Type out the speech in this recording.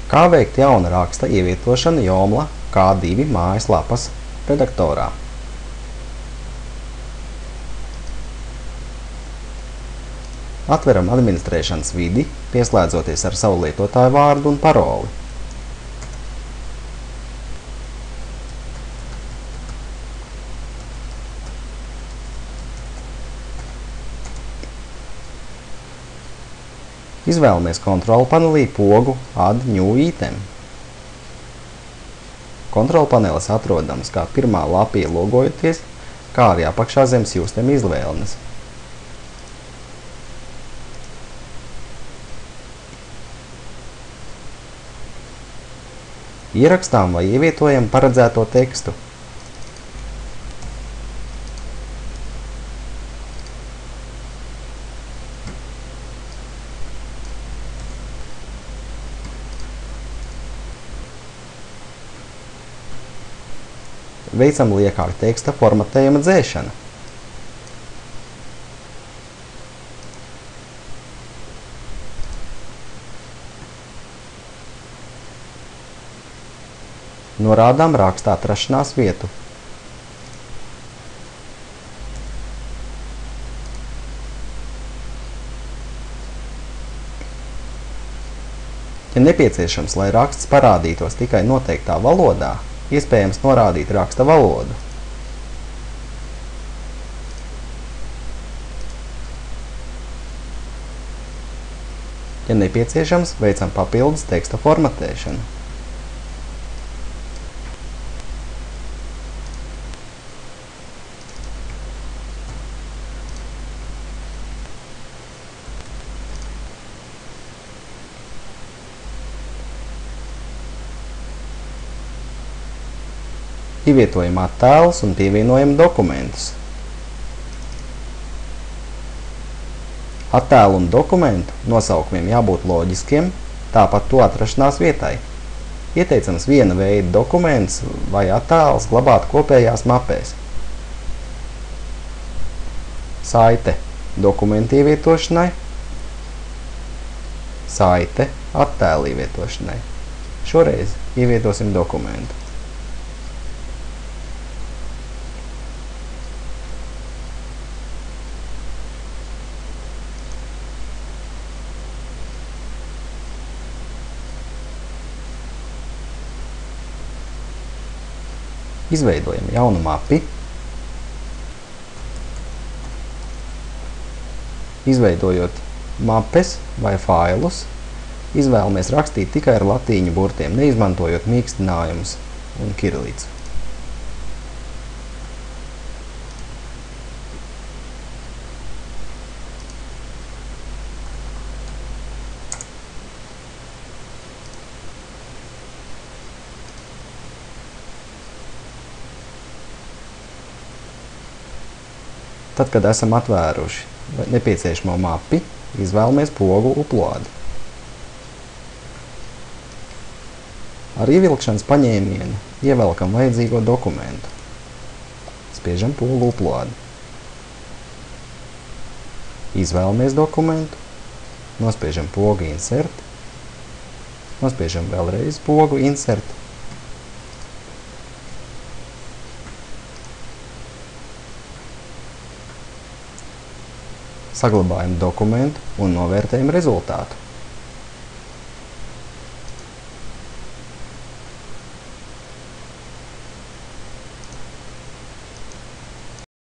Kā veikt jauna raksta ievietošanu Joomla K2 mājaslapas redaktorā? Atveram administrēšanas vidi, pieslēdzoties ar savu lietotāju vārdu un paroli. Izvēlamies kontrolu panelī pogu Add New Item. Kontrolu panelis atrodams kā pirmā lapa ielogojoties, kā arī apakšā zem System izvēles. Ierakstām vai ievietojam paredzēto tekstu. Veicam liekā teksta formatējuma dzēšana. Norādām raksta atrašanās vietu. Ja nepieciešams, lai raksts parādītos tikai noteiktā valodā, iespējams norādīt raksta valodu. Ja nepieciešams, veicam papildus teksta formatēšanu. Ievietojam attēlus un pievienojam dokumentus. Attēlu un dokumentu nosaukumiem jābūt loģiskiem, tāpat to atrašanās vietai. Ieteicams viena veida dokuments vai attēls glabāt kopējās mapēs. Saite dokumentu ievietošanai, saite attēlu ievietošanai. Šoreiz ievietosim dokumentu. Izveidojam jaunu mapi. Izveidojot mapes vai failus, izvēlamies rakstīt tikai ar latīņu burtiem, neizmantojot mīkstinājumus un kirilicu. Tad, kad esam atvēruši nepieciešamo mapi, izvēlamies pogu Upload. Ar ievilkšanas paņēmienu ievelkam vajadzīgo dokumentu. Spiežam pogu Upload. Izvēlamies dokumentu, nospiežam pogu Insert, nospiežam vēlreiz pogu Insert. Saglabājam dokumentu un novērtējam rezultātu.